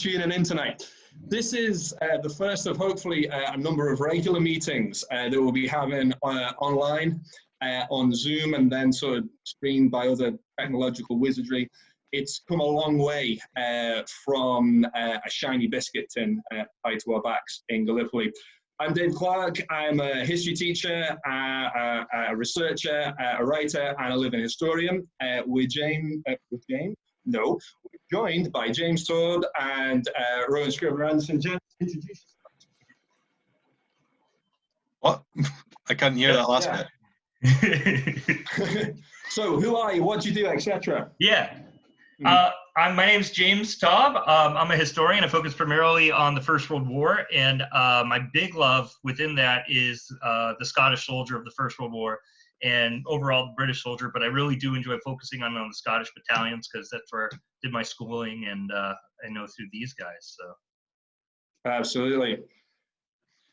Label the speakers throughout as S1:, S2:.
S1: tuning in tonight. This is the first of hopefully a number of regular meetings that we'll be having online on Zoom and then sort of streamed by other technological wizardry. It's come a long way from a shiny biscuit tin tied to our backs in Gallipoli. I'm Dave Clarke. I'm a history teacher, a researcher, a writer, and a living historian. We're joined by James Taub and Ruadhán Scrivener-Anderson. James, introduce yourself.
S2: What? I can't hear that last
S1: bit. So, who are you? What do you do, etc.?
S3: Yeah. My name's James Taub. I'm a historian. I focus primarily on the First World War, and my big love within that is the Scottish soldier of the First World War and overall the British soldier, but I really do enjoy focusing on the Scottish battalions because that's where I did my schooling, and I know through these guys. So.
S1: Absolutely.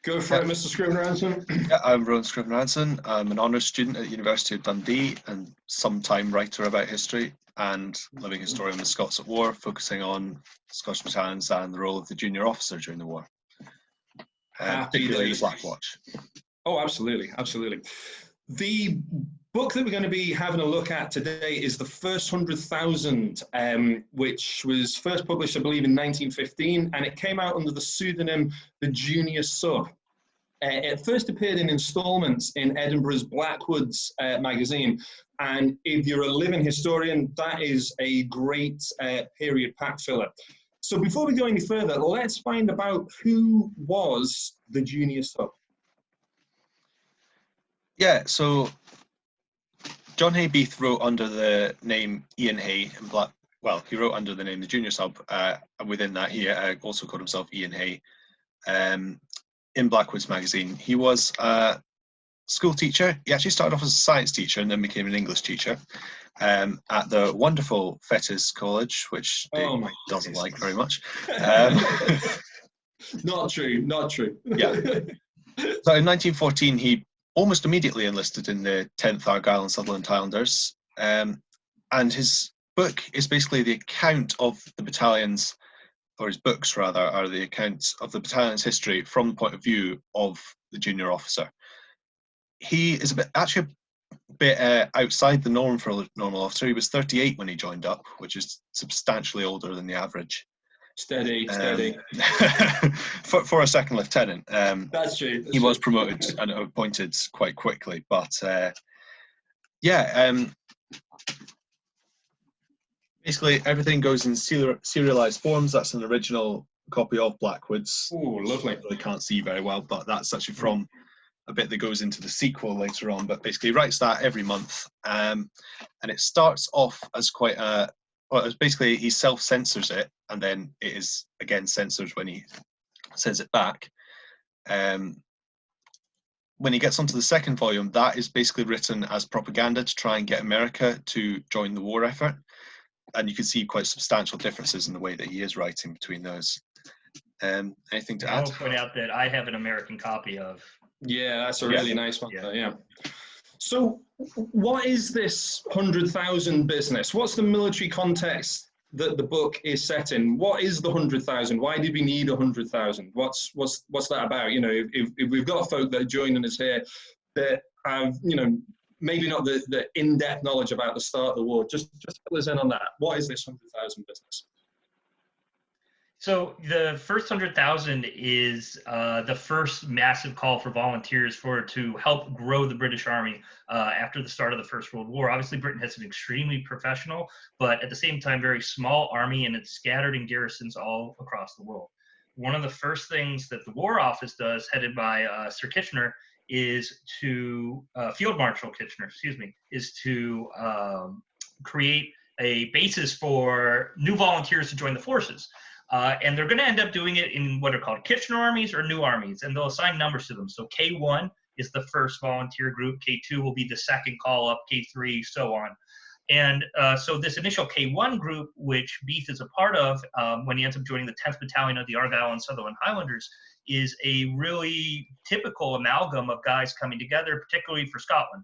S1: Go for it, Mr. Scrivener-Anderson.
S2: Yeah, I'm Ruadhán Scrivener-Anderson. I'm an honours student at the University of Dundee and sometime writer about history and living historian of the Scots at War, focusing on Scottish battalions and the role of the junior officer during the war, particularly the Black Watch.
S1: Oh, absolutely, absolutely. The book that we're going to be having a look at today is The First 100,000, which was first published, I believe, in 1915, and it came out under the pseudonym The Junior Sub. It first appeared in installments in Edinburgh's Blackwoods magazine, and if you're a living historian, that is a great period pack filler. So before we go any further, let's find out who was the Junior Sub.
S2: Yeah, so John Hay Beith wrote under the name Ian Hay in he wrote under the name the Junior Sub. Within that, he also called himself Ian Hay in Blackwoods magazine. He was a school teacher. He actually started off as a science teacher and then became an English teacher at the wonderful Fettes College, which Dave doesn't like very much.
S1: Not true, not true.
S2: Yeah. So in 1914, he almost immediately enlisted in the 10th Argyll and Sutherland Highlanders, and his book is basically the account of the battalions, or his books rather, are the accounts of the battalion's history from the point of view of the junior officer. He is actually a bit outside the norm for a normal officer. He was 38 when he joined up, which is substantially older than the average.
S1: Steady.
S2: For a second lieutenant.
S1: That's true.
S2: He was promoted and appointed quite quickly, but basically everything goes in serialized forms. That's an original copy of Blackwoods.
S1: Oh, lovely.
S2: I really can't see very well, but that's actually from a bit that goes into the sequel later on. But basically, he writes that every month, and it starts off as quite a. Well, basically, he self-censors it, and then it is again censored when he sends it back. When he gets onto the second volume, that is basically written as propaganda to try and get America to join the war effort. And you can see quite substantial differences in the way that he is writing between those. Anything to add?
S3: I'll point out that I have an American copy of.
S1: Yeah, that's a really nice one. Yeah. So what is this 100,000 business? What's the military context that the book is set in? What is the 100,000? Why did we need 100,000? What's that about? You know, if we've got folk that are joining us here that have, maybe not the in-depth knowledge about the start of the war, just fill us in on that. What is this 100,000 business?
S3: So the first 100,000 is the first massive call for volunteers to help grow the British Army after the start of the First World War. Obviously, Britain has an extremely professional, but at the same time, very small army, and it's scattered in garrisons all across the world. One of the first things that the War Office does, headed by Sir Kitchener, is to Field Marshal Kitchener, is to create a basis for new volunteers to join the forces. And they're going to end up doing it in what are called Kitchener armies or new armies, and they'll assign numbers to them. So K1 is the first volunteer group, K2 will be the second call up, K3, so on. And so this initial K1 group, which Beith is a part of when he ends up joining the 10th Battalion of the Argyll and Sutherland Highlanders, is a really typical amalgam of guys coming together, particularly for Scotland.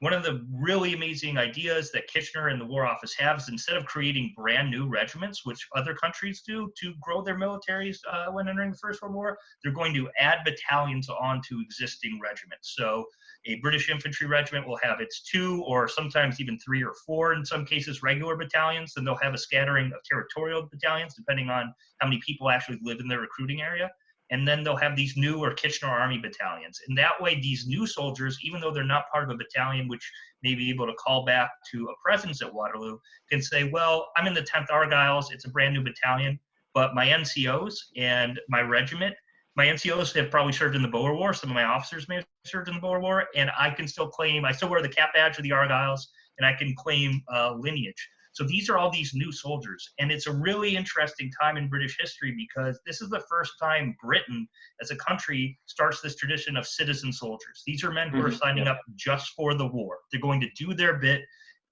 S3: one of the really amazing ideas that Kitchener and the War Office have is, instead of creating brand new regiments, which other countries do to grow their militaries when entering the First World War, they're going to add battalions onto existing regiments. So a British infantry regiment will have its 2 or sometimes even 3 or 4, in some cases, regular battalions, and they'll have a scattering of territorial battalions depending on how many people actually live in their recruiting area. And then they'll have these new or Kitchener Army battalions. And that way, these new soldiers, even though they're not part of a battalion which may be able to call back to a presence at Waterloo, can say, well, I'm in the 10th Argylls, it's a brand new battalion, but my NCOs and my regiment, my NCOs have probably served in the Boer War, some of my officers may have served in the Boer War, and I can still claim, I still wear the cap badge of the Argylls, and I can claim lineage. So these are all these new soldiers, and it's a really interesting time in British history because this is the first time Britain as a country starts this tradition of citizen soldiers. These are men who are signing up just for the war. They're going to do their bit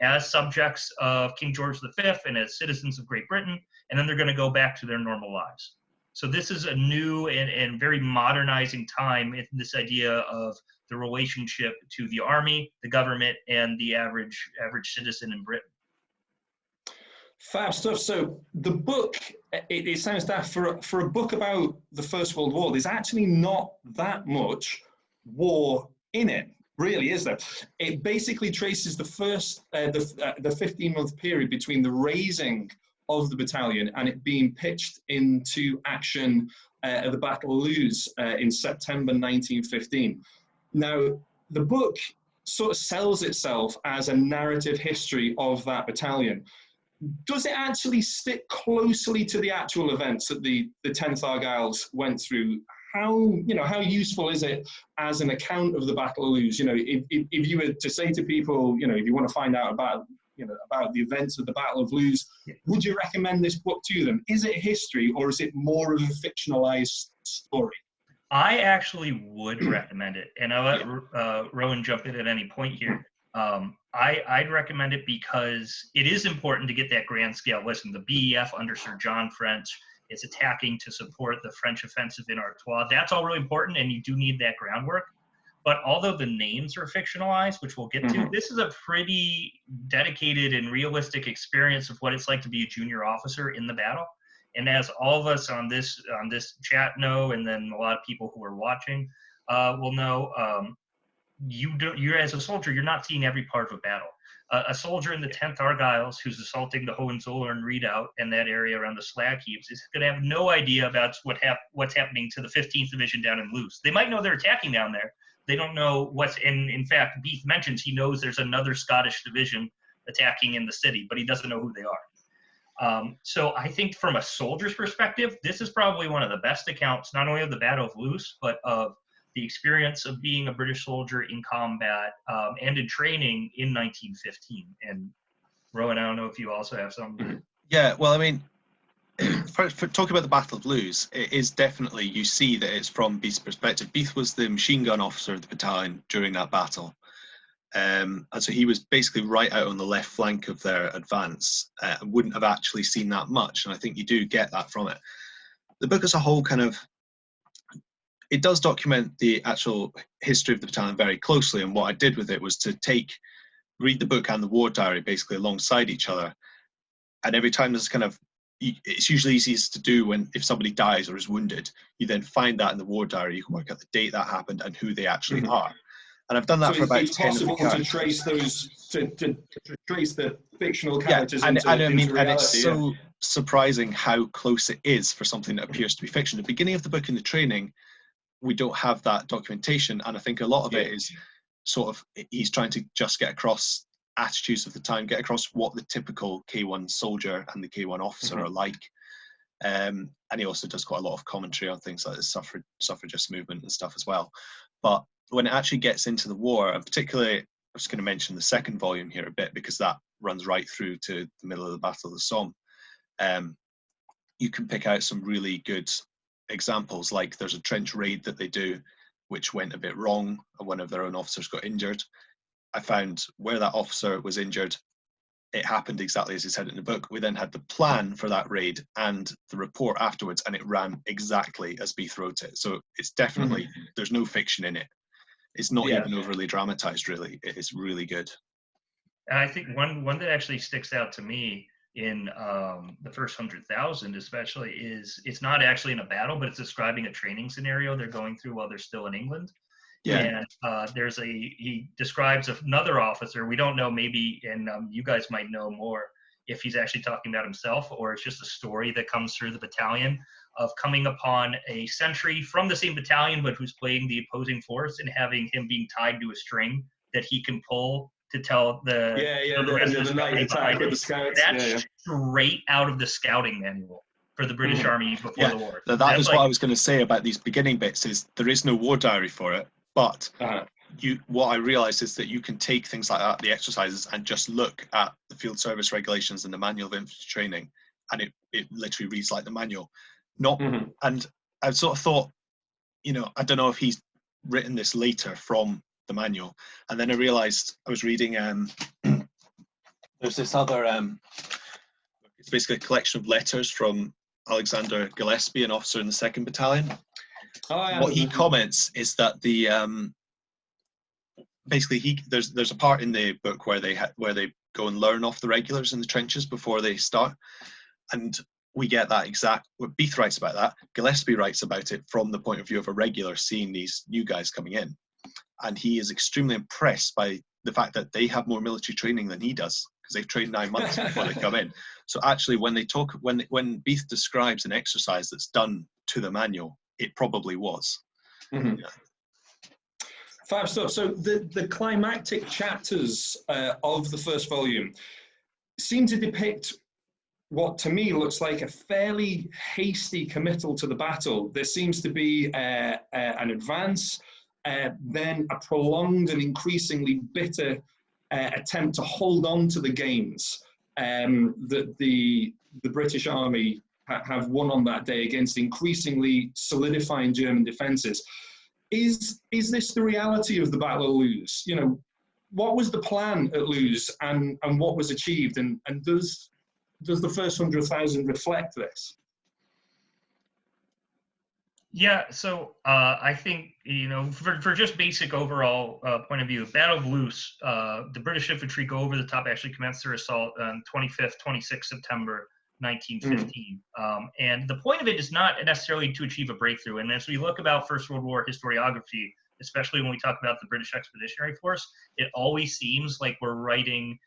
S3: as subjects of King George V and as citizens of Great Britain, and then they're going to go back to their normal lives. So this is a new and very modernizing time in this idea of the relationship to the army, the government, and the average citizen in Britain.
S1: Fab stuff. So the book, it sounds daft, for a book about the First World War, there's actually not that much war in it, really, is there? It basically traces the first, the 15-month period between the raising of the battalion and it being pitched into action at the Battle of Loos in September 1915. Now, the book sort of sells itself as a narrative history of that battalion. Does it actually stick closely to the actual events that the 10th Argylls went through? How useful is it as an account of the Battle of Loos? If you were to say to people, if you want to find out about the events of the Battle of Loos, would you recommend this book to them? Is it history or is it more of a fictionalized story?
S3: I actually would recommend it, and I'll let Rowan jump in at any point here. I'd recommend it because it is important to get that grand scale. Listen, the BEF under Sir John French is attacking to support the French offensive in Artois. That's all really important, and you do need that groundwork. But although the names are fictionalized, which we'll get to, this is a pretty dedicated and realistic experience of what it's like to be a junior officer in the battle. And as all of us on this chat know, and then a lot of people who are watching will know, you're as a soldier, you're not seeing every part of a battle. A soldier in the 10th Argylls who's assaulting the Hohenzollern redoubt and that area around the slag heaps is going to have no idea about what's happening to the 15th Division down in Loos. They might know they're attacking down there. They don't know what's in fact, Beith mentions he knows there's another Scottish division attacking in the city, but he doesn't know who they are. So I think from a soldier's perspective, this is probably one of the best accounts, not only of the Battle of Loos, but of the experience of being a British soldier in combat and in training in 1915. And Rowan, I don't know if you also have something.
S2: Yeah, well, I mean, for talking about the Battle of Loos, it is definitely, you see that it's from Beith's perspective. Beith was the machine gun officer of the battalion during that battle. And so he was basically right out on the left flank of their advance and wouldn't have actually seen that much. And I think you do get that from it. The book as a whole it does document the actual history of the battalion very closely. And what I did with it was to read the book and the war diary basically alongside each other. And every time there's it's usually easiest to do if somebody dies or is wounded, you then find that in the war diary, you can work out the date that happened and who they actually are. And I've done that for about 10 of the characters.
S1: It's possible to trace those, to trace the fictional characters into reality.
S2: And it's so surprising how close it is for something that appears to be fiction. At the beginning of the book in the training, we don't have that documentation. And I think a lot of it is he's trying to just get across attitudes of the time, get across what the typical K1 soldier and the K1 officer are like. And he also does quite a lot of commentary on things like the suffragist movement and stuff as well. But when it actually gets into the war, and particularly, I'm just going to mention the second volume here a bit because that runs right through to the middle of the Battle of the Somme. You can pick out some really good examples, like there's a trench raid that they do which went a bit wrong and one of their own officers got injured. I found where that officer was injured, it happened exactly as he said in the book. We then had the plan for that raid and the report afterwards, and it ran exactly as Beith wrote it. So it's definitely, there's no fiction in it. It's not even overly dramatized, really. It is really good.
S3: And I think one that actually sticks out to me in the first 100,000 especially is it's not actually in a battle, but it's describing a training scenario they're going through while they're still in England.
S2: Yeah.
S3: And he describes another officer. We don't know, maybe, and you guys might know more if he's actually talking about himself or it's just a story that comes through the battalion of coming upon a sentry from the same battalion, but who's playing the opposing force, and having him being tied to a string that he can pull to tell the
S1: the night attack with the Scouts.
S3: That's straight out of the scouting manual for the British Army before the war.
S2: That is what I was going to say about these beginning bits. Is there is no war diary for it, but what I realized is that you can take things like that, the exercises, and just look at the field service regulations and the manual of infantry training, and it literally reads like the manual. And I sort of thought, I don't know if he's written this later from the manual, and then I realized I was reading there's this other it's basically a collection of letters from Alexander Gillespie, an officer in the 2nd Battalion. What he comments is that the basically there's a part in the book where they go and learn off the regulars in the trenches before they start, and we get that exact what Beith writes about that. Gillespie writes about it from the point of view of a regular seeing these new guys coming in, and he is extremely impressed by the fact that they have more military training than he does, because they've trained 9 months before they come in. So actually, when Beith describes an exercise that's done to the manual, it probably was.
S1: Fab stuff. So the climactic chapters of the first volume seem to depict what to me looks like a fairly hasty committal to the battle. There seems to be an advance, then a prolonged and increasingly bitter attempt to hold on to the gains that the British Army have won on that day against increasingly solidifying German defences. Is this the reality of the Battle of Loos? What was the plan at Loos, and what was achieved, and does the first 100,000 reflect this?
S3: Yeah, so I think, for just basic overall point of view, Battle of Loos, the British infantry go over the top, actually commence their assault on 26th September 1915. And the point of it is not necessarily to achieve a breakthrough. And as we look about First World War historiography, especially when we talk about the British Expeditionary Force, it always seems like we're writing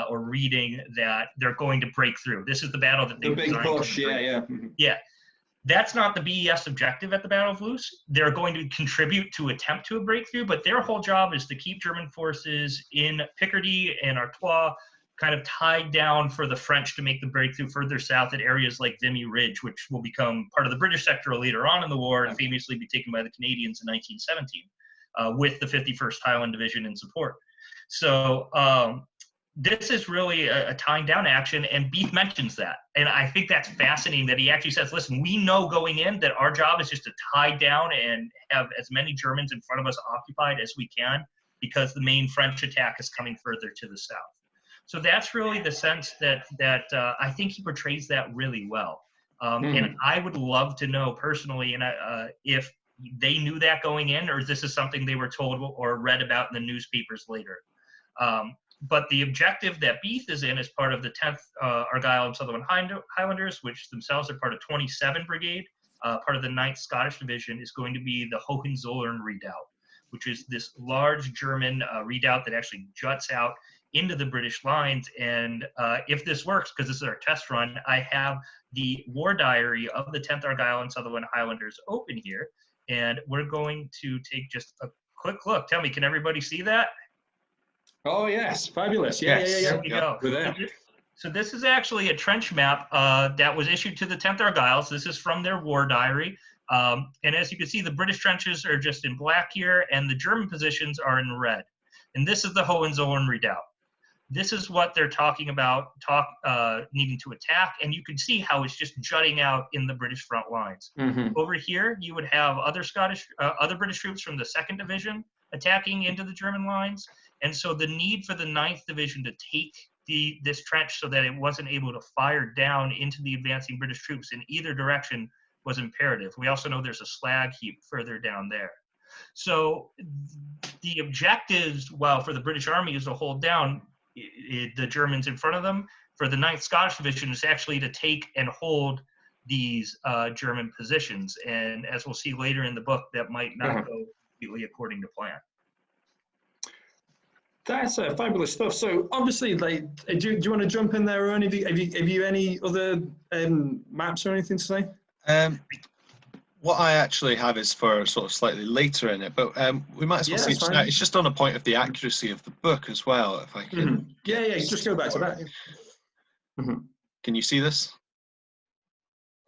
S3: or reading that they're going to break through. This is the battle that they
S1: big push,
S3: yeah. That's not the BES objective at the Battle of Loos. They're going to contribute to attempt to a breakthrough, but their whole job is to keep German forces in Picardy and Artois kind of tied down for the French to make the breakthrough further south at areas like Vimy Ridge, which will become part of the British sector later on in the war and famously be taken by the Canadians in 1917 with the 51st Highland Division in support. So this is really a tying down action, and Beith mentions that. And I think that's fascinating that he actually says, listen, we know going in that our job is just to tie down and have as many Germans in front of us occupied as we can, because the main French attack is coming further to the south. So that's really the sense that I think he portrays that really well. And I would love to know personally, and if they knew that going in, or this is something they were told or read about in the newspapers later. But the objective that Beith is in as part of the 10th Argyll and Sutherland Highlanders, which themselves are part of 27 Brigade, part of the 9th Scottish Division, is going to be the Hohenzollern Redoubt, which is this large German redoubt that actually juts out into the British lines. And if this works, because this is our test run, I have the war diary of the 10th Argyll and Sutherland Highlanders open here, and we're going to take just a quick look. Tell me, can everybody see that?
S1: Oh, yes. Fabulous. Yeah.
S3: There we go. So this is actually a trench map that was issued to the 10th Argylls. This is from their war diary. And as you can see, the British trenches are just in black here, and the German positions are in red. And this is the Hohenzollern Redoubt. This is what they're talking about, needing to attack. And you can see how it's just jutting out in the British front lines. Over here, you would have other British troops from the 2nd Division attacking into the German lines. And so the need for the 9th Division to take this trench so that it wasn't able to fire down into the advancing British troops in either direction was imperative. We also know there's a slag heap further down there. So the objectives, well, for the British Army is to hold down the Germans in front of them. For the 9th Scottish Division is actually to take and hold these German positions. And as we'll see later in the book, that might not go completely according to plan.
S1: That's fabulous stuff. So obviously, like, do you want to jump in there, Ernie? Have you any other maps or anything to say?
S2: What I actually have is for sort of slightly later in it, but we might as well see. It's just on a point of the accuracy of the book as well. If I can,
S1: yeah, just go back to that.
S2: Can you see this?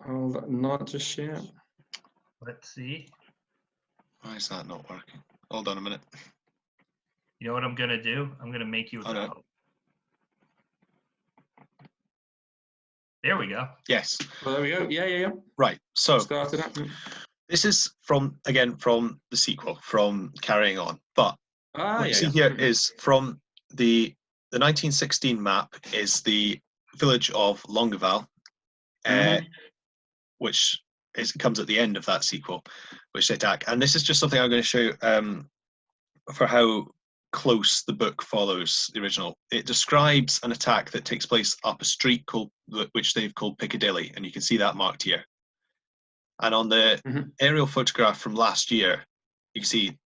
S1: Oh, not just yet.
S3: Let's see.
S2: Why is that not working? Hold on a minute.
S3: You know what I'm gonna do? I'm gonna make you a go. There we go.
S2: Yes.
S1: Well, there we go. Yeah.
S2: Right. So
S1: started up.
S2: This is from the sequel, from Carrying On. But what you see here is from the 1916 map is the village of Longueval, which comes at the end of that sequel, which they attack. And this is just something I'm going to show you for how close the book follows the original. It describes an attack that takes place up a street which they've called Piccadilly, and you can see that marked here. And on the aerial photograph from last year, you can see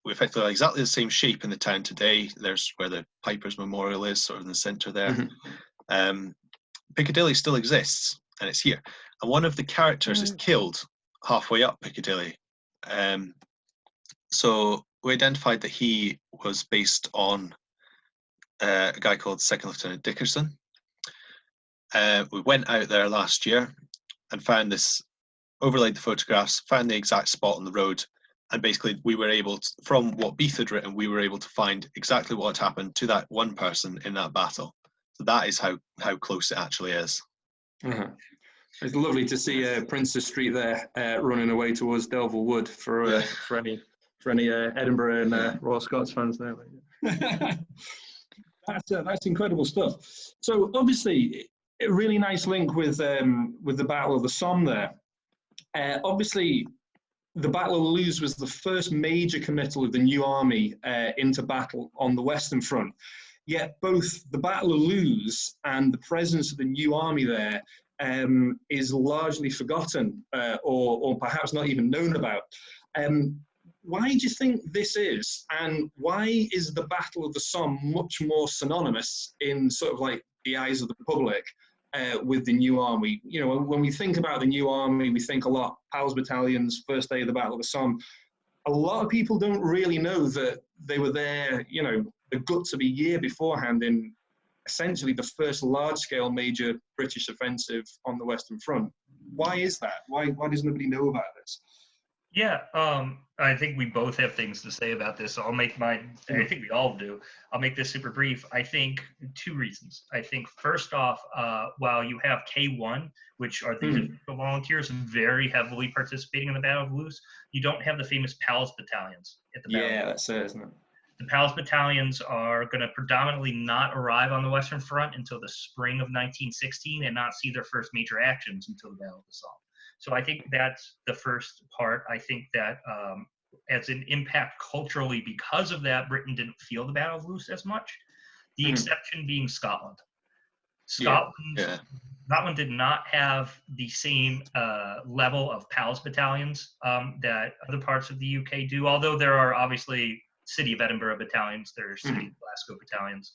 S2: we effectively have exactly the same shape in the town today. There's where the Piper's Memorial is, sort of in the centre there. Piccadilly still exists, and it's here. And one of the characters is killed halfway up Piccadilly. So we identified that he was based on a guy called Second Lieutenant Dickerson. We went out there last year and found this, overlaid the photographs, found the exact spot on the road, and basically we were able to, from what Beith had written, we were able to find exactly what had happened to that one person in that battle. So that is how close it actually is.
S1: It's lovely to see Princess Street there running away towards Delville Wood for any Edinburgh and Royal Scots fans there. That's incredible stuff. So obviously, a really nice link with the Battle of the Somme there. Obviously, the Battle of Loos was the first major committal of the new army into battle on the Western Front. Yet both the Battle of Loos and the presence of the new army there is largely forgotten or perhaps not even known about. Why do you think this is? And why is the Battle of the Somme much more synonymous in sort of like the eyes of the public with the new army? You know, when we think about the new army, we think a lot PALS battalions, first day of the Battle of the Somme. A lot of people don't really know that they were there, you know, the guts of a year beforehand in essentially the first large-scale major British offensive on the Western Front. Why is that? Why does nobody know about this?
S3: Yeah, I think we both have things to say about this. So I'll make mine, I think we all do. I'll make this super brief. I think 2 reasons. I think first off, while you have K1, which are the volunteers very heavily participating in the Battle of Loos, you don't have the famous PALS battalions at the battle.
S1: Yeah, that's it, isn't it?
S3: The PALS battalions are going to predominantly not arrive on the Western Front until the spring of 1916 and not see their first major actions until the Battle of the Somme. So I think that's the first part. I think that as an impact culturally, because of that, Britain didn't feel the Battle of Loos as much. The exception being Scotland. Scotland did not have the same level of PALS battalions that other parts of the UK do, although there are obviously City of Edinburgh battalions, there are City of Glasgow battalions.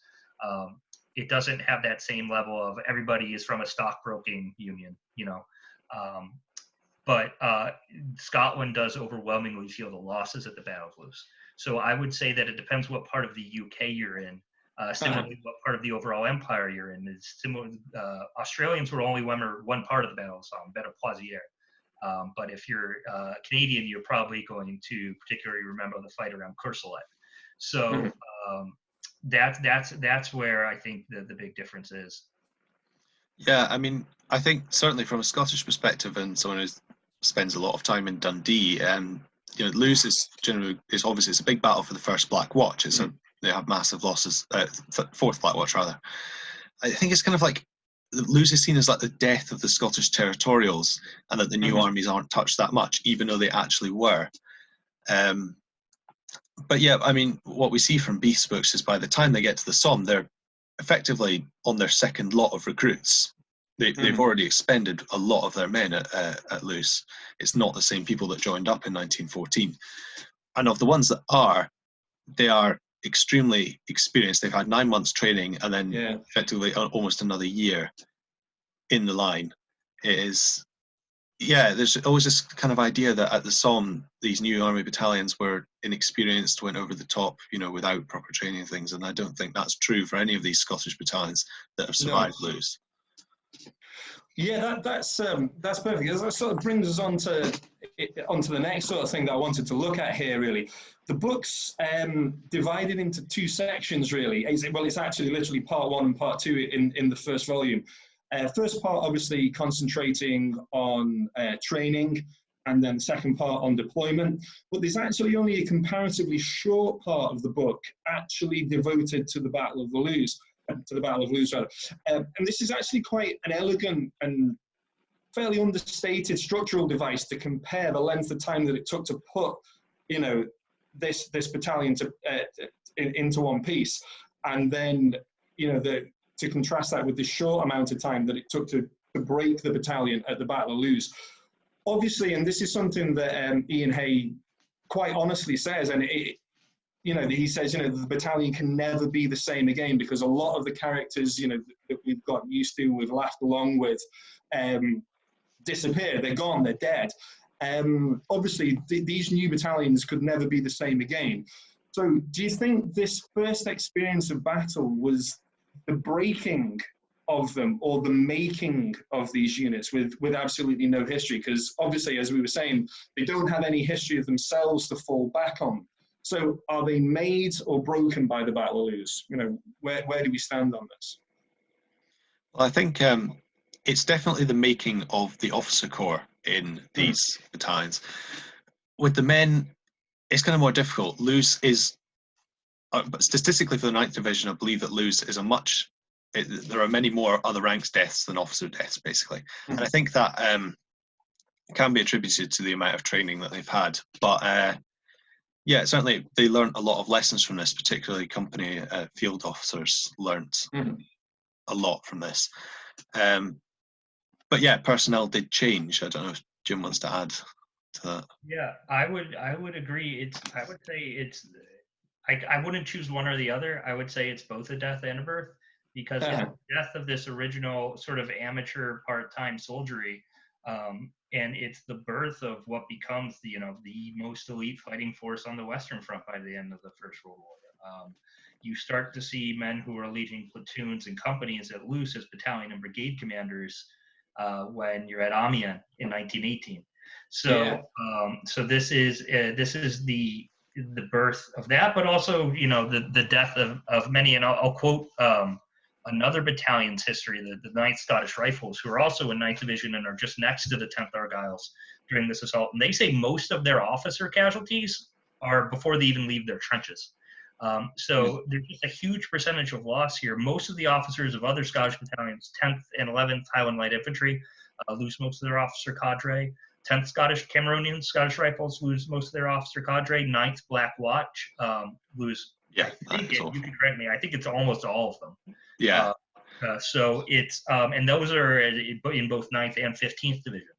S3: It doesn't have that same level of everybody is from a stockbroking union, you know. But Scotland does overwhelmingly feel the losses at the Battle of Loos. So I would say that it depends what part of the UK you're in. Similarly, what part of the overall empire you're in is similar. Australians will only remember one part of the Battle of the Somme, Battle of Poitiers. But if you're Canadian, you're probably going to particularly remember the fight around Courcelette. So that's where I think the big difference is.
S2: Yeah, I mean, I think certainly from a Scottish perspective and someone who spends a lot of time in Dundee, you know, Loos is generally obviously it's a big battle for the first Black Watch. It's they have massive losses, fourth Black Watch rather. I think it's kind of like Loos is seen as like the death of the Scottish territorials, and that the new armies aren't touched that much, even though they actually were. But yeah, I mean, what we see from Beith's books is by the time they get to the Somme, they're effectively on their second lot of recruits. They've already expended a lot of their men at Loos. It's not the same people that joined up in 1914. And of the ones that are, they are extremely experienced. They've had 9 months training and then effectively almost another year in the line. It is, yeah, there's always this kind of idea that at the Somme, these new army battalions were inexperienced, went over the top, you know, without proper training and things. And I don't think that's true for any of these Scottish battalions that have survived Loos.
S1: Yeah, that's perfect. That sort of brings us onto the next sort of thing that I wanted to look at here. Really, the book's divided into two sections. Really, it's actually literally part 1 and part 2 in the first volume. First part, obviously, concentrating on training, and then the second part on deployment. But there's actually only a comparatively short part of the book actually devoted to the Battle of Loos. And this is actually quite an elegant and fairly understated structural device to compare the length of time that it took to put, you know, this battalion into one piece, and then, you know, to contrast that with the short amount of time that it took to break the battalion at the Battle of Loos. Obviously, and this is something that Ian Hay quite honestly says, and you know, he says, you know, the battalion can never be the same again, because a lot of the characters, you know, that we've got used to, we've laughed along with, disappear. They're gone. They're dead. Obviously, these new battalions could never be the same again. So, do you think this first experience of battle was the breaking of them, or the making of these units with absolutely no history? Because obviously, as we were saying, they don't have any history of themselves to fall back on. So are they made or broken by the Battle of Loos? You know, where do we stand on this?
S2: Well, I think it's definitely the making of the officer corps in these battalions. With the men, it's kind of more difficult. Loos is, but statistically for the 9th Division, I believe that Loos is there are many more other ranks deaths than officer deaths, basically. And I think that can be attributed to the amount of training that they've had. But yeah, certainly they learned a lot of lessons from this, particularly company field officers learnt a lot from this. But yeah, personnel did change. I don't know if Jim wants to add to that.
S3: Yeah, I would agree. I would say I wouldn't choose one or the other. I would say it's both a death and a birth, because it's the death of this original sort of amateur part-time soldiery. And it's the birth of what becomes the most elite fighting force on the Western Front by the end of the First World War. You start to see men who are leading platoons and companies at Loos as battalion and brigade commanders when you're at Amiens in 1918. So so this is the birth of that, but also, you know, the death of many. And I'll quote another battalion's history, the 9th Scottish Rifles, who are also in 9th Division and are just next to the 10th Argylls during this assault. And they say most of their officer casualties are before they even leave their trenches. So there's just a huge percentage of loss here. Most of the officers of other Scottish battalions, 10th and 11th Highland Light Infantry, lose most of their officer cadre. 10th Scottish Cameronian Scottish Rifles lose most of their officer cadre. 9th Black Watch lose.
S2: Yeah,
S3: you can correct me. I think it's almost all of them.
S2: Yeah.
S3: So it's and those are in both 9th and 15th divisions.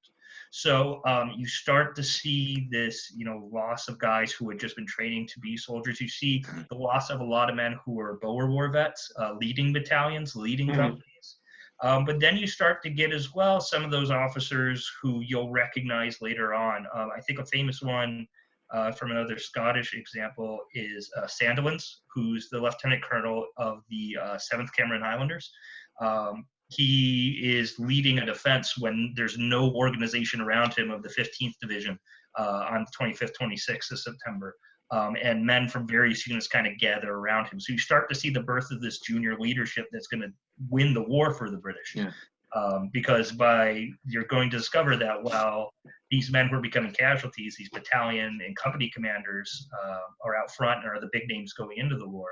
S3: So you start to see this, you know, loss of guys who had just been training to be soldiers. You see the loss of a lot of men who were Boer War vets, leading battalions, leading companies. But then you start to get as well some of those officers who you'll recognize later on. I think a famous one from another Scottish example is Sandilands, who's the lieutenant colonel of the 7th Cameron Highlanders. He is leading a defense when there's no organization around him of the 15th Division on the 25th, 26th of September. And men from various units kind of gather around him. So you start to see the birth of this junior leadership that's going to win the war for the British.
S2: Yeah.
S3: Because you're going to discover that while these men were becoming casualties, these battalion and company commanders are out front and are the big names going into the war.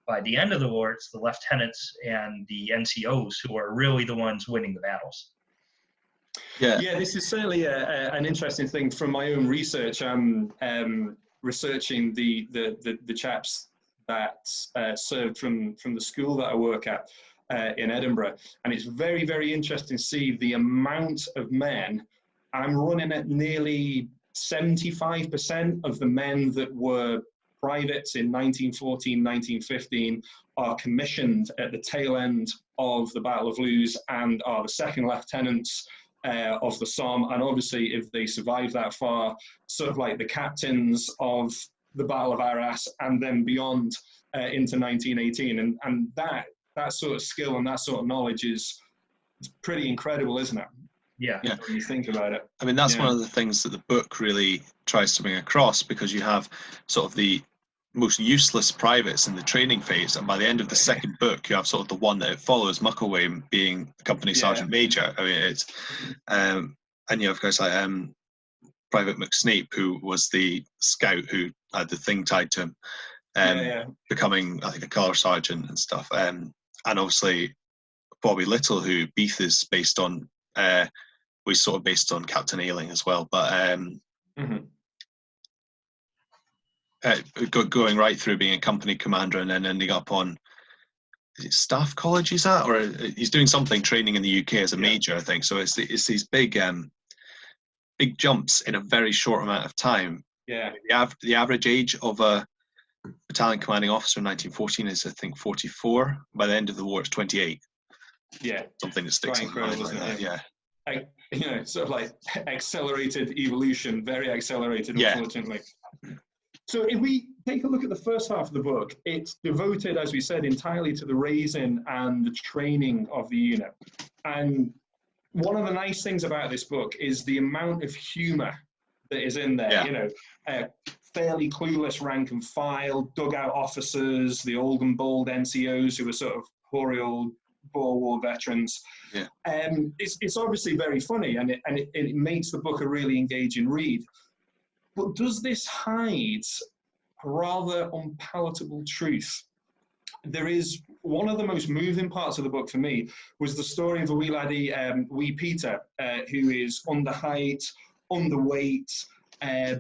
S3: By the end of the war, it's the lieutenants and the NCOs who are really the ones winning the battles.
S1: Yeah, this is certainly an interesting thing from my own research. researching the chaps that served from the school that I work at in Edinburgh, and it's very, very interesting to see the amount of men. I'm running at nearly 75% of the men that were privates in 1914, 1915 are commissioned at the tail end of the Battle of Loos and are the second lieutenants of the Somme. And obviously, if they survive that far, sort of like the captains of the Battle of Arras and then beyond into 1918. And that sort of skill and that sort of knowledge is pretty incredible, isn't it?
S3: Yeah.
S1: When you think about it.
S2: I mean, that's one of the things that the book really tries to bring across, because you have sort of the most useless privates in the training phase, and by the end of the second book, you have sort of the one that it follows, Mucklewain, being the company sergeant major. I mean, it's and you have guys like Private McSnape, who was the scout who had the thing tied to him, becoming, I think, a colour sergeant and stuff. And obviously Bobby Little, who Beith is based on, was sort of based on Captain Ailing as well. But going right through being a company commander and then ending up on, is it staff college he's at, or he's doing something, training in the UK as a major, I think. So it's these big jumps in a very short amount of time.
S1: Yeah.
S2: The average age of a battalion commanding officer in 1914 is, I think, 44. By the end of the war, it's 28.
S1: Yeah.
S2: Something that sticks in mind like that. Yeah.
S1: You know, sort of like accelerated evolution, very accelerated, unfortunately. So if we take a look at the first half of the book, it's devoted, as we said, entirely to the raising and the training of the unit. And one of the nice things about this book is the amount of humour that is in there.
S2: Yeah.
S1: You know, fairly clueless rank and file, dugout officers, the old and bold NCOs who are sort of hoary old Boer War veterans.
S2: Yeah.
S1: It's obviously very funny, and it makes the book a really engaging read. But does this hide a rather unpalatable truth? There is one of the most moving parts of the book for me was the story of a wee laddie, wee Peter, who is underheight, underweight,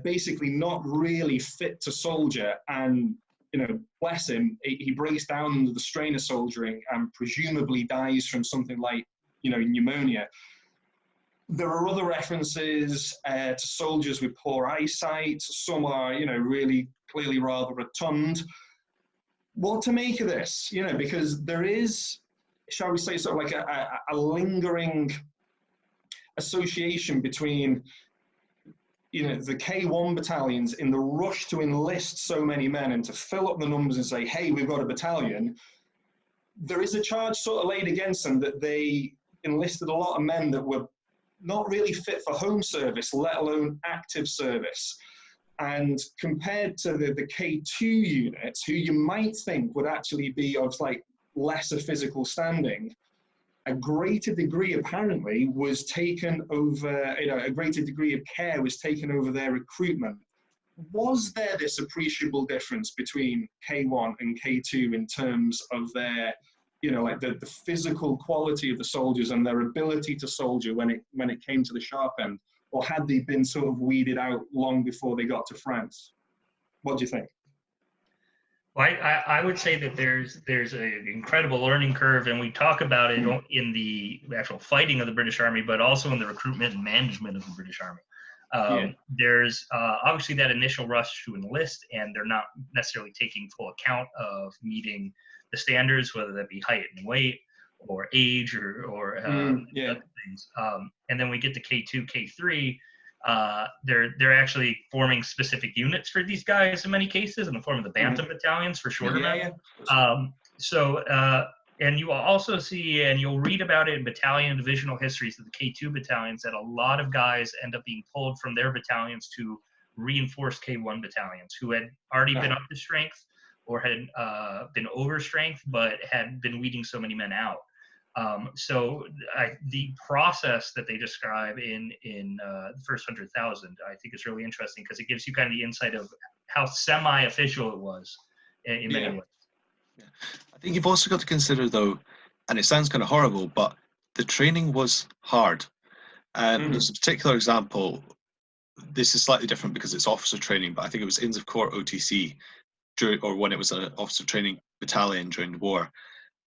S1: basically not really fit to soldier, and you know, bless him, he breaks down under the strain of soldiering and presumably dies from something like, you know, pneumonia. There are other references to soldiers with poor eyesight. Some are, you know, really clearly rather rotund. What to make of this? You know, because there is, shall we say, sort of like a lingering association between, you know, the K1 battalions in the rush to enlist so many men and to fill up the numbers and say, hey, we've got a battalion. There is a charge sort of laid against them that they enlisted a lot of men that were not really fit for home service, let alone active service. And compared to the K2 units, who you might think would actually be of like lesser physical standing, a greater degree apparently was taken over, you know, a greater degree of care was taken over their recruitment. Was there this appreciable difference between K1 and K2 in terms of their, you know, like the physical quality of the soldiers and their ability to soldier when it came to the sharp end? Or had they been sort of weeded out long before they got to France? What do you think?
S3: Well, I would say that there's an incredible learning curve, and we talk about it in the actual fighting of the British Army, but also in the recruitment and management of the British Army. There's obviously that initial rush to enlist, and they're not necessarily taking full account of meeting the standards, whether that be height and weight or age or other things. And then we get to K2, K3. They're actually forming specific units for these guys in many cases in the form of the Bantam battalions for shorter men. And you will also see, and you'll read about it in battalion and divisional histories of the K2 battalions, that a lot of guys end up being pulled from their battalions to reinforce K1 battalions who had already been up to strength or had been over strength, but had been weeding so many men out. So the process that they describe in the first 100,000, I think is really interesting because it gives you kind of the insight of how semi-official it was in many ways.
S2: Yeah. I think you've also got to consider, though, and it sounds kind of horrible, but the training was hard. There's a particular example this is slightly different because it's officer training, but I think it was Inns of Court OTC, or when it was an officer training battalion during the war,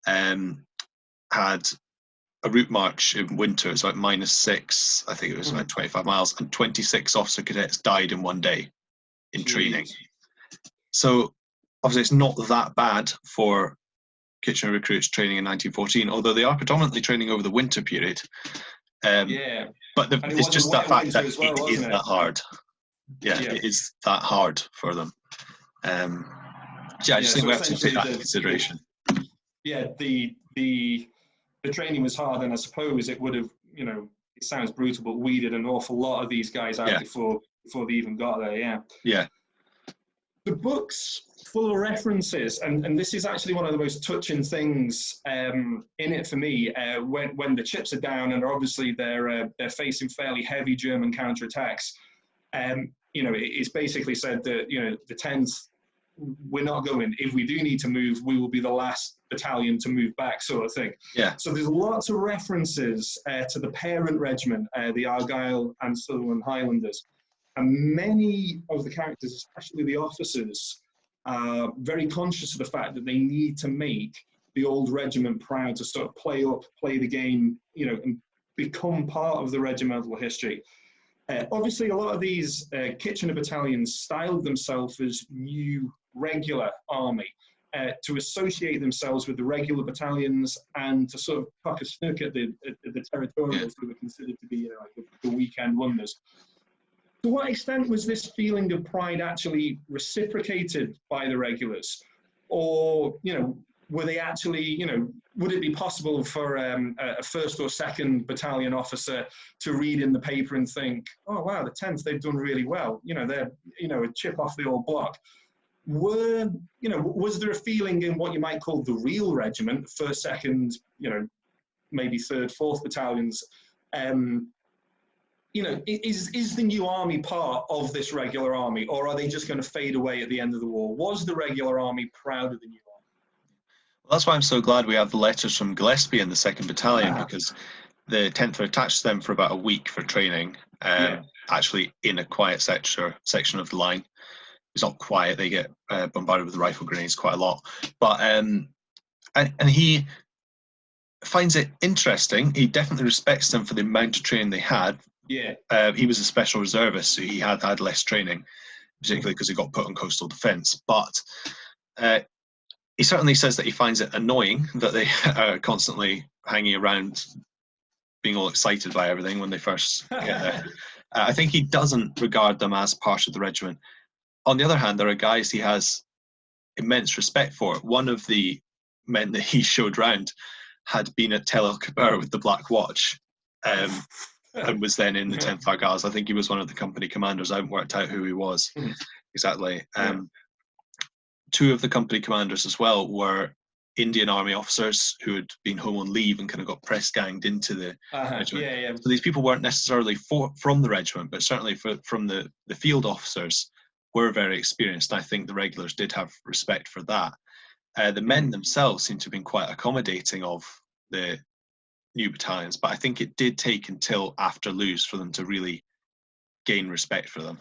S2: had a route march in winter. It was about -6, I think it was about 25 miles, and 26 officer cadets died in one day in training. So obviously it's not that bad for Kitchener recruits training in 1914, although they are predominantly training over the winter period. But it's just that fact that it is that hard. It is that hard for them. I just think we have to take that into consideration.
S1: The training was hard, and I suppose it would have, it sounds brutal, but weeded an awful lot of these guys out before they even got there. The book's full of references, and this is actually one of the most touching things in it for me. When the chips are down and obviously they're facing fairly heavy German counterattacks, it's basically said that the 10th, we're not going. If we do need to move, we will be the last battalion to move back, sort of thing. So there's lots of references to the parent regiment, the Argyll and Sutherland Highlanders. And many of the characters, especially the officers, are very conscious of the fact that they need to make the old regiment proud, to sort of play the game, and become part of the regimental history. Obviously, a lot of these Kitchener battalions styled themselves as new regular army, to associate themselves with the regular battalions and to sort of cock a snook at the territorials who were considered to be like the weekend wonders. To what extent was this feeling of pride actually reciprocated by the regulars? Or, were they actually, would it be possible for a first or second battalion officer to read in the paper and think, oh, wow, the 10th, they've done really well. They're, a chip off the old block. Was there a feeling in what you might call the real regiment, first, second, maybe third, fourth battalions, is the new army part of this regular army, or are they just going to fade away at the end of the war? Was the regular army proud of the new army?
S2: Well, that's why I'm so glad we have the letters from Gillespie in the 2nd Battalion, because the 10th were attached to them for about a week for training, actually in a quiet section of the line. It's not quiet, they get bombarded with rifle grenades quite a lot. But and he finds it interesting. He definitely respects them for the amount of training they had. He was a special reservist, so he had less training, particularly because he got put on coastal defence. But he certainly says that he finds it annoying that they are constantly hanging around, being all excited by everything when they first get there. I think he doesn't regard them as part of the regiment. On the other hand, there are guys he has immense respect for. One of the men that he showed round had been at Tel El Kebir with the Black Watch, and was then in the 10th Argylls. I think he was one of the company commanders. I haven't worked out who he was exactly. 2 of the company commanders as well were Indian Army officers who had been home on leave and kind of got press ganged into the regiment. So these people weren't necessarily from the regiment, but certainly from the field officers were very experienced. I think the regulars did have respect for that. The men themselves seem to have been quite accommodating of the new battalions, but I think it did take until after Loos for them to really gain respect for them.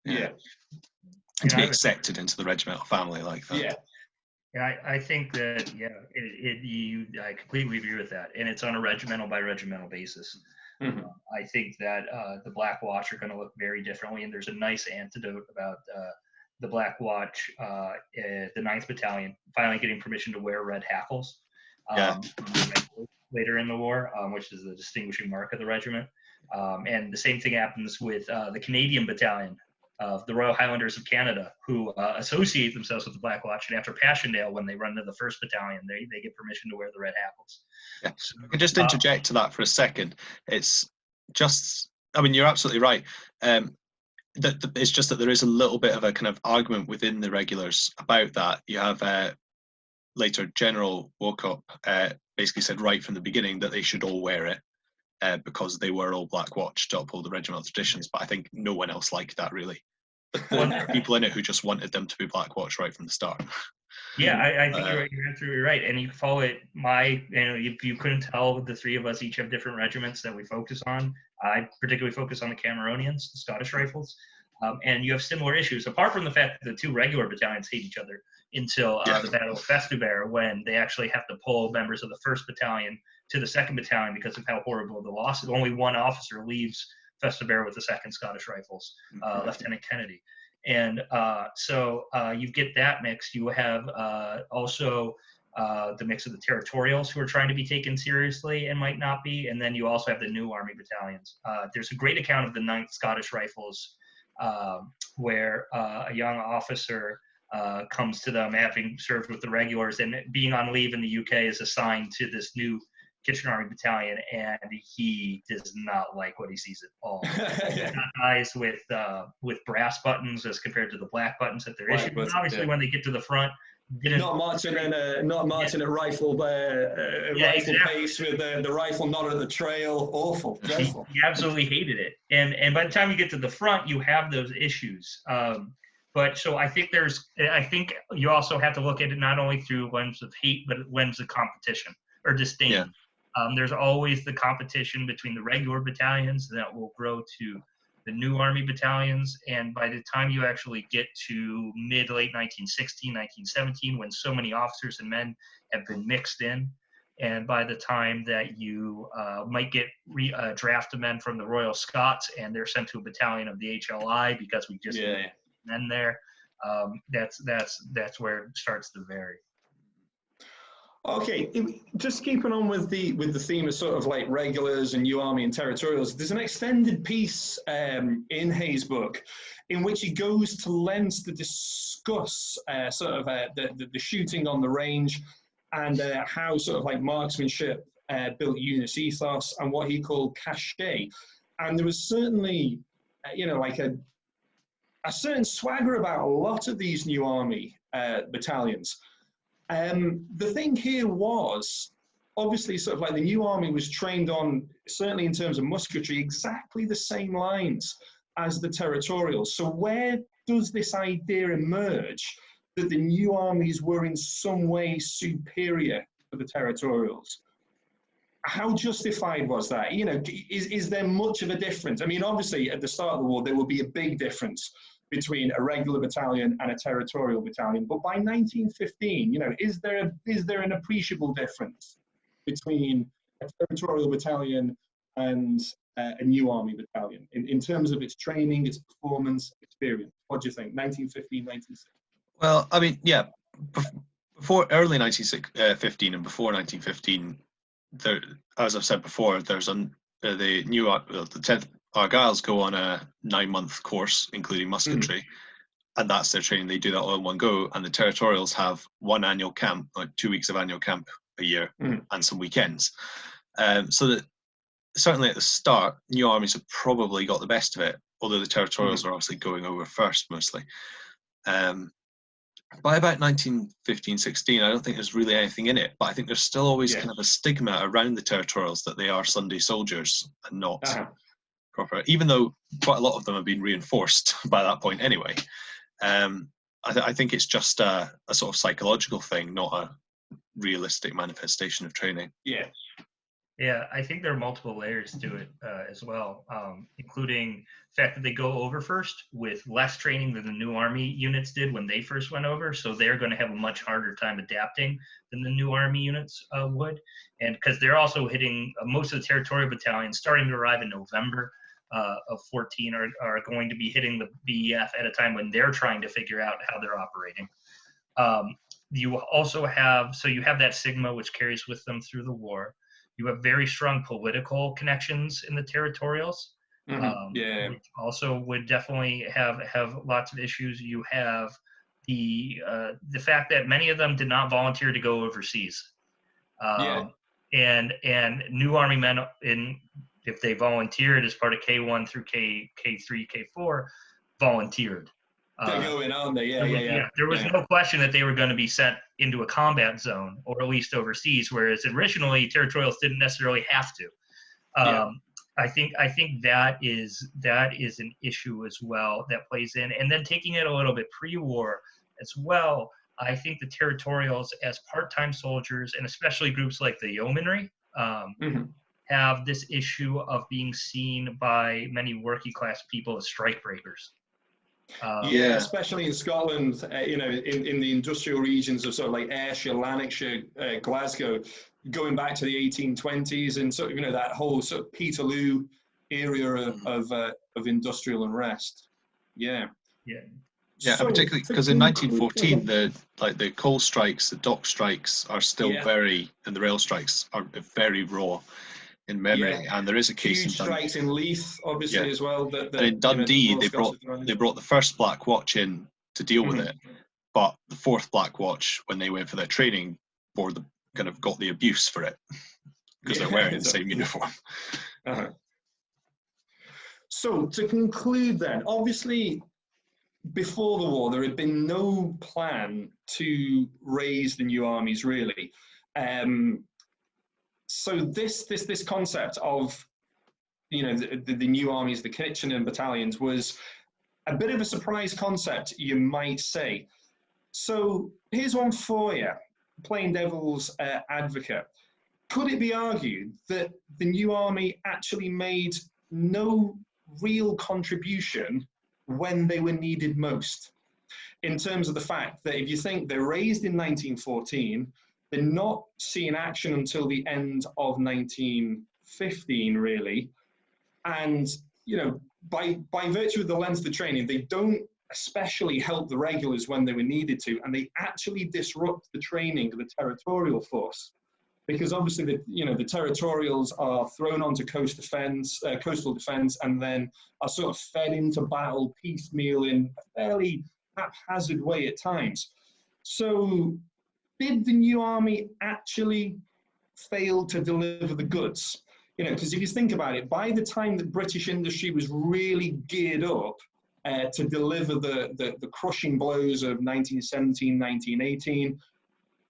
S2: And to be accepted into the regimental family like that.
S3: I think that I completely agree with that, and it's on a regimental by regimental basis. I think that the Black Watch are going to look very differently, and there's a nice anecdote about the Black Watch, the 9th Battalion, finally getting permission to wear red hackles later in the war, which is the distinguishing mark of the regiment. And the same thing happens with the Canadian Battalion of the Royal Highlanders of Canada, who associate themselves with the Black Watch, and after Passchendaele, when they run to the 1st Battalion, they get permission to wear the red hackles.
S2: So, I can just interject to that for a second. It's just, I mean, you're absolutely right. It's just that there is a little bit of a kind of argument within the regulars about that. You have later General Wauchop basically said right from the beginning that they should all wear it because they were all Black Watch to uphold the regimental traditions, but I think no one else liked that really. But there are people in it who just wanted them to be Black Watch right from the start.
S3: Yeah, I think you're absolutely right. And you follow it. If you couldn't tell, the three of us each have different regiments that we focus on. I particularly focus on the Cameronians, the Scottish Rifles. And you have similar issues, apart from the fact that the two regular battalions hate each other until the Battle of Festubert, when they actually have to pull members of the 1st Battalion to the 2nd Battalion because of how horrible the loss is. Only one officer leaves Festubert with the 2nd Scottish Rifles, Lieutenant Kennedy. And so you get that mix. You have also the mix of the territorials who are trying to be taken seriously and might not be. And then you also have the new Army battalions. There's a great account of the 9th Scottish Rifles where a young officer comes to them having served with the regulars and being on leave in the UK is assigned to this new Kitchener Army Battalion, and he does not like what he sees at all. He's got guys with brass buttons as compared to the black buttons that they're issued. And obviously, when they get to the front,
S1: not marching at rifle pace with the rifle not at the trail. Awful, dreadful.
S3: He absolutely hated it. And by the time you get to the front, you have those issues. But so I think you also have to look at it not only through lens of hate, but lens of competition or disdain.
S2: Yeah.
S3: There's always the competition between the regular battalions that will grow to the new Army battalions. And by the time you actually get to late 1916, 1917, when so many officers and men have been mixed in, and by the time that you might get draft men from the Royal Scots and they're sent to a battalion of the HLI because we just men there, that's where it starts to vary.
S1: Okay, just keeping on with the theme of sort of like regulars and new army and territorials, there's an extended piece in Hay's book in which he goes to lengths to discuss the shooting on the range and how sort of like marksmanship built unit ethos and what he called cachet. And there was certainly, like a certain swagger about a lot of these new army battalions. The thing here was, obviously, sort of like the new army was trained on, certainly in terms of musketry, exactly the same lines as the territorials. So where does this idea emerge that the new armies were in some way superior to the territorials? How justified was that? Is there much of a difference? I mean, obviously, at the start of the war, there will be a big difference between a regular battalion and a territorial battalion. But by 1915, is there an appreciable difference between a territorial battalion and a new army battalion in terms of its training, its performance, experience? What do you think, 1915, 1916?
S2: Well, I mean, yeah, before early 1915 and before 1915, there, as I've said before, there's the 10th Argylls go on a 9-month course, including musketry, and that's their training. They do that all in one go. And the territorials have one annual camp, like 2 weeks of annual camp a year, and some weekends. So that certainly at the start, new armies have probably got the best of it, although the territorials are obviously going over first mostly. By about 1915-16, I don't think there's really anything in it, but I think there's still always kind of a stigma around the territorials that they are Sunday soldiers and not proper, even though quite a lot of them have been reinforced by that point anyway. I think it's just a sort of psychological thing, not a realistic manifestation of training.
S3: Yeah, I think there are multiple layers to it as well, including the fact that they go over first with less training than the new army units did when they first went over. So they're going to have a much harder time adapting than the new army units would. And because they're also hitting most of the territorial battalions starting to arrive in November of 14 are going to be hitting the BEF at a time when they're trying to figure out how they're operating. You also have that stigma which carries with them through the war. You have very strong political connections in the territorials, which also would definitely have lots of issues. You have the fact that many of them did not volunteer to go overseas, and new army men, if they volunteered as part of K1 through K3, K4, volunteered.
S1: They're going on there,
S3: There was no question that they were going to be sent into a combat zone, or at least overseas, whereas originally territorials didn't necessarily have to. I think that is an issue as well that plays in, and then taking it a little bit pre-war as well. I think the territorials as part-time soldiers, and especially groups like the yeomanry, have this issue of being seen by many working class people as strikebreakers.
S1: Yeah, especially in Scotland, you know, in the industrial regions of sort of like Ayrshire, Lanarkshire, Glasgow, going back to the 1820s, and sort of, you know, that whole sort of Peterloo area of industrial unrest. Yeah.
S2: Yeah,
S1: So,
S2: and particularly because in 1914, the coal strikes, the dock strikes are still very, and the rail strikes are very raw in memory. And there is a case
S1: huge
S2: in Dundee.
S1: strikes in Leith, obviously, as well.
S2: And in Dundee, they brought the first Black Watch in to deal with it, but the fourth Black Watch, when they went for their training, got the abuse for it because they're wearing the same uniform.
S1: So to conclude, then, obviously, before the war, there had been no plan to raise the new armies, really. So this concept of, you know, the new armies, the Kitchener battalions, was a bit of a surprise concept, you might say. So here's one for you, plain devil's advocate. Could it be argued that the new army actually made no real contribution when they were needed most? In terms of the fact that if you think they're raised in 1914, they're not seeing action until the end of 1915, really. And, you know, by virtue of the length of the training, they don't especially help the regulars when they were needed to, and they actually disrupt the training of the territorial force. Because obviously, the territorials are thrown onto coastal defense, and then are sort of fed into battle piecemeal in a fairly haphazard way at times. So, did the new army actually fail to deliver the goods? You know, because if you think about it, by the time that British industry was really geared up to deliver the crushing blows of 1917, 1918,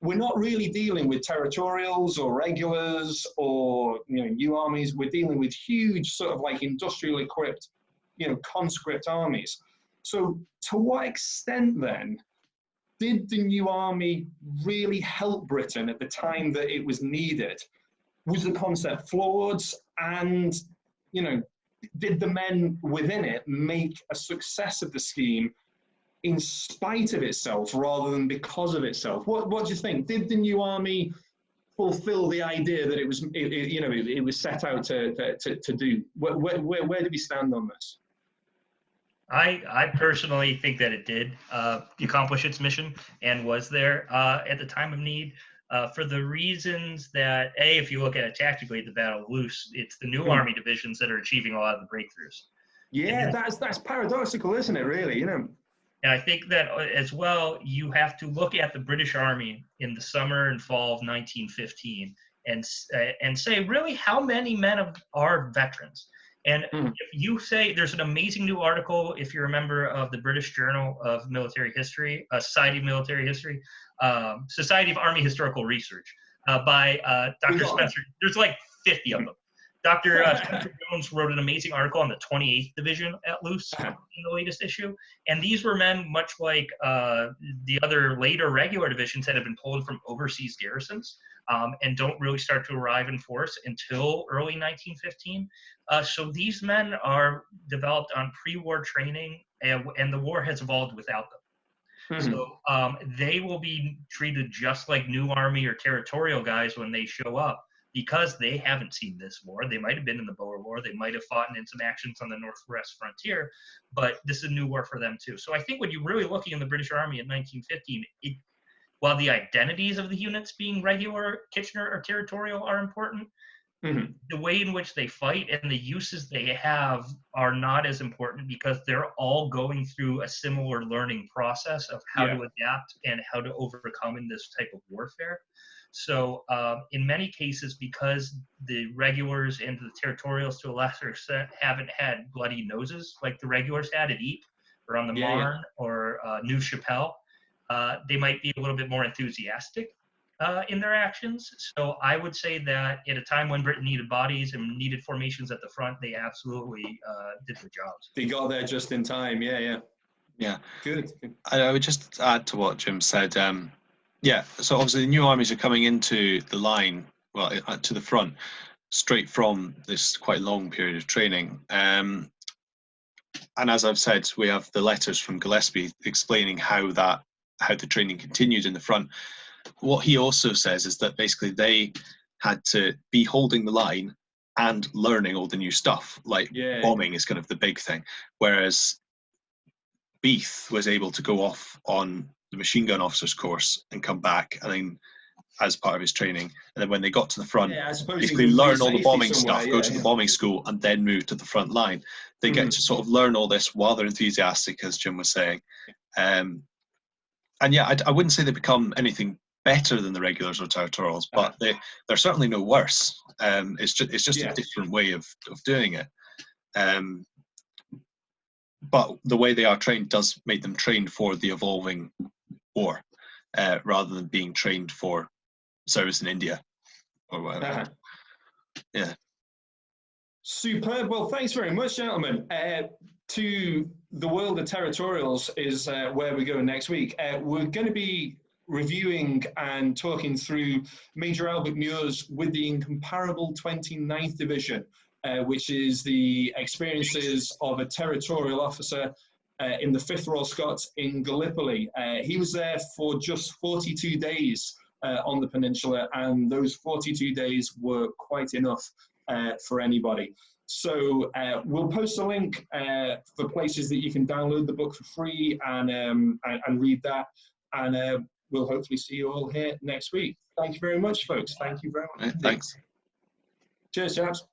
S1: we're not really dealing with territorials or regulars or, you know, new armies. We're dealing with huge sort of like industrial equipped, you know, conscript armies. So to what extent then did the new army really help Britain at the time that it was needed? Was the concept flawed? And, you know, did the men within it make a success of the scheme in spite of itself rather than because of itself? What do you think? Did the new army fulfill the idea that it was set out to do? Where do we stand on this?
S3: I personally think that it did accomplish its mission and was there at the time of need, for the reasons that, if you look at it tactically at the Battle of Loos, it's the new army divisions that are achieving a lot of the breakthroughs.
S1: Yeah, that's paradoxical, isn't it, really? You know.
S3: And I think that as well, you have to look at the British Army in the summer and fall of 1915 and say, really, how many men are veterans? And if you say, there's an amazing new article, if you're a member of the British Journal of Military History, Society of Military History, Society of Army Historical Research, by Dr. Spencer. There's like 50 of them. Dr. Spencer Jones wrote an amazing article on the 28th Division at Loos in the latest issue. And these were men much like the other later regular divisions that have been pulled from overseas garrisons and don't really start to arrive in force until early 1915. So these men are developed on pre-war training, and the war has evolved without them. So they will be treated just like new army or territorial guys when they show up, because they haven't seen this war. They might have been in the Boer War. They might have fought in some actions on the Northwest frontier, but this is a new war for them too. So I think when you're really looking in the British Army in 1915, while the identities of the units being regular, Kitchener, or territorial are important, the way in which they fight and the uses they have are not as important, because they're all going through a similar learning process of how to adapt and how to overcome in this type of warfare. So in many cases, because the regulars and the territorials to a lesser extent haven't had bloody noses like the regulars had at Ypres or on the Marne or New Chapelle, they might be a little bit more enthusiastic in their actions. So I would say that at a time when Britain needed bodies and needed formations at the front, they absolutely did their jobs.
S1: They got there just in time,
S2: Yeah.
S1: Good.
S2: I would just add to what Jim said. Yeah, so obviously the new armies are coming into the line, well, to the front, straight from this quite long period of training. And as I've said, we have the letters from Gillespie explaining how the training continued in the front. What he also says is that basically they had to be holding the line and learning all the new stuff, like bombing is kind of the big thing, whereas Beith was able to go off on the machine gun officer's course and come back, and then as part of his training, and then when they got to the front, basically learn all the bombing stuff, go to the bombing school, and then move to the front line. They get to sort of learn all this while they're enthusiastic, as Jim was saying. And yeah, I wouldn't say they become anything better than the regulars or territorials, but they're certainly no worse. It's just a different way of doing it. But the way they are trained does make them trained for the evolving war, rather than being trained for service in India or whatever. Yeah.
S1: Superb. Well, thanks very much, gentlemen. To the world of territorials is where we're going next week. We're going to be reviewing and talking through Major Albert Muir's with the incomparable 29th Division, which is the experiences of a territorial officer in the 5th Royal Scots in Gallipoli. He was there for just 42 days on the peninsula, and those 42 days were quite enough for anybody. So we'll post a link for places that you can download the book for free and read that, and we'll hopefully see you all here next week. Thank you very much, folks. Thank you very much.
S2: Thanks.
S1: Cheers, chaps.